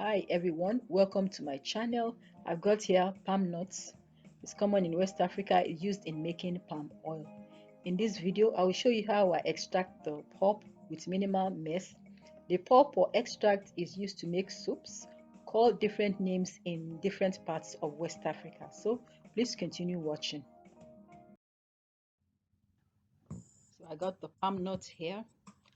Hi everyone, welcome to my channel. I've got here palm nuts. It's common in West Africa. It's used in making palm oil. In this video, I will show you how I extract the pulp with minimal mess. The pulp or extract is used to make soups, called different names in different parts of West Africa. So please continue watching. So I got the palm nuts here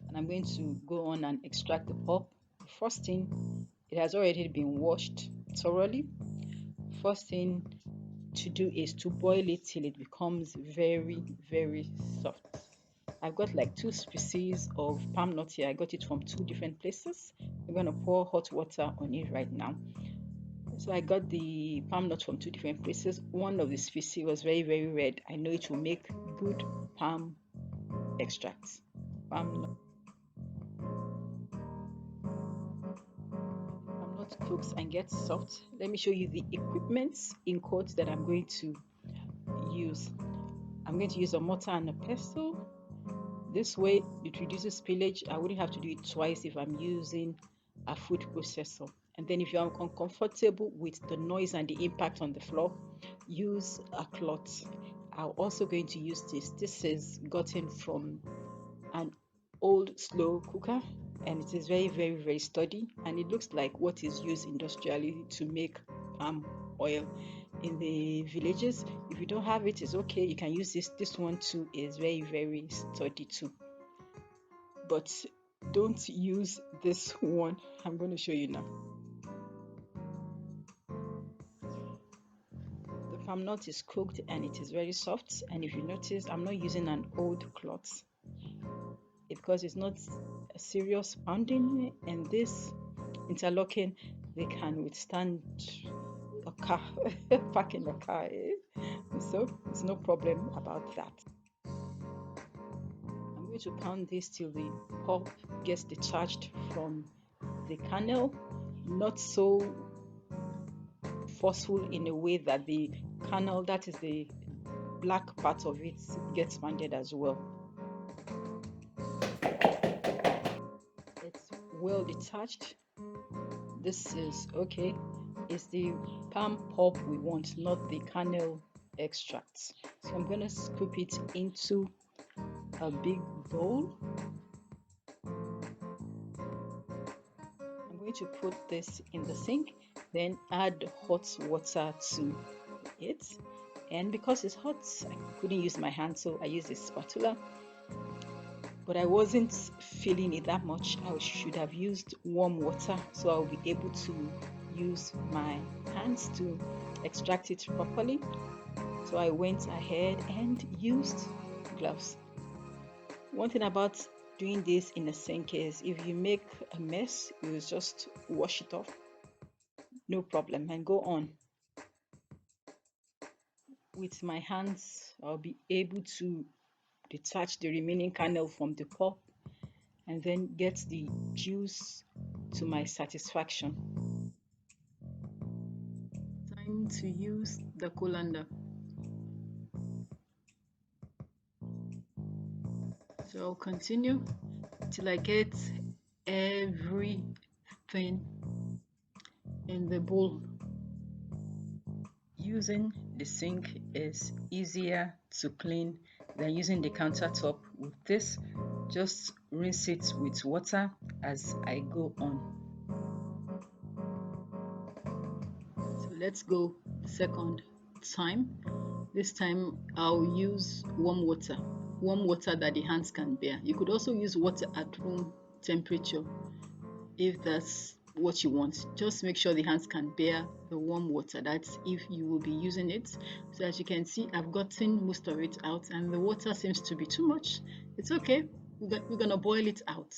and I'm going to go on and extract the pulp. First thing, it has already been washed thoroughly. First thing to do is to boil it till it becomes very soft. I've got like two species of palm nut here. I got it from two different places. I'm going to pour hot water on it right now. So I got the palm nut from two different places. One of the species was very red. I know it will make good palm extracts. Palm nut cooks and gets soft. Let me show you the equipment in quotes that I'm going to use. I'm going to use a mortar and a pestle. This way it reduces spillage. I wouldn't have to do it twice if I'm using a food processor. And then if you're uncomfortable with the noise and the impact on the floor, use a cloth. I'm also going to use this. This is gotten from an old slow cooker and it is very sturdy, and it looks like what is used industrially to make palm oil in the villages. If you don't have it, it's okay, you can use this one too. Is very sturdy too, but don't use this one. I'm going to show you now. The palm nut is cooked and it is very soft, and if you notice, I'm not using an old cloth because it's not a serious pounding, and this interlocking, they can withstand a car parking a car, so it's no problem about that. I'm going to pound this till the pulp gets detached from the kernel, not so forceful in a way that the kernel, that is the black part of it, gets pounded as well. It's well detached. This is okay. It's the palm pulp we want, not the kernel extracts. So I'm going to scoop it into a big bowl. I'm going to put this in the sink, then add hot water to it. And because it's hot, I couldn't use my hand, so I used a spatula. But I wasn't feeling it that much. I should have used warm water so I'll be able to use my hands to extract it properly. So I went ahead and used gloves. One thing about doing this in a sink is if you make a mess, you just wash it off, no problem, and go on. With my hands, I'll be able to detach the remaining kernel from the pulp and then get the juice to my satisfaction. Time to use the colander. So I'll continue till I get everything in the bowl. Using the sink is easier to clean than using the countertop. With this, just rinse it with water as I go on. So let's go second time. This time I'll use warm water that the hands can bear. You could also use water at room temperature if that's what you want. Just make sure the hands can bear the warm water. That's if you will be using it. So as you can see, I've gotten most of it out and the water seems to be too much. It's okay, we're gonna boil it out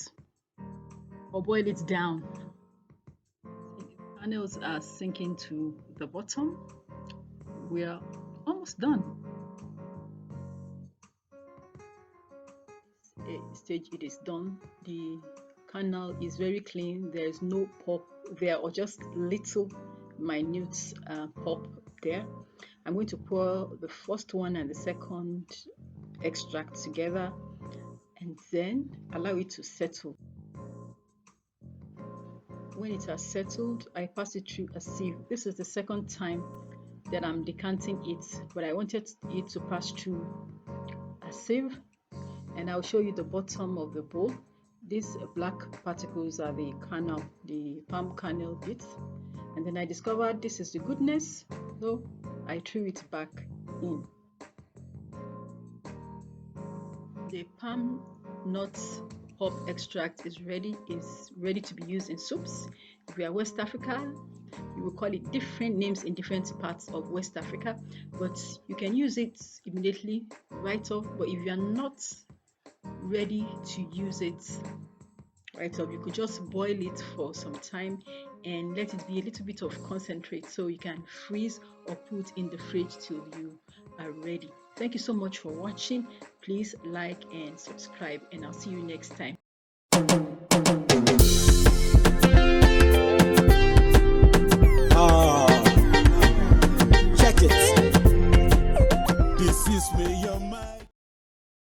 or boil it down. The kernels are sinking to the bottom. We are almost done. Stage it is done. The kernel is very clean. There is no pulp there, or just little minute pulp there. I'm going to pour the first one and the second extract together and then allow it to settle. When it has settled, I pass it through a sieve. This is the second time that I'm decanting it, but I wanted it to pass through a sieve. And I'll show you the bottom of the bowl. These black particles are the kernel, the palm kernel bits. And then I discovered this is the goodness, so I threw it back in. The palm nuts pulp extract is ready to be used in soups. If you are West Africa, you will call it different names in different parts of West Africa, but you can use it immediately right off. But if you are not ready to use it right off, you could just boil it for some time and let it be a little bit of concentrate, so you can freeze or put in the fridge till you are ready. Thank you so much for watching. Please like and subscribe, and I'll see you next time. Check it. This is where your mind.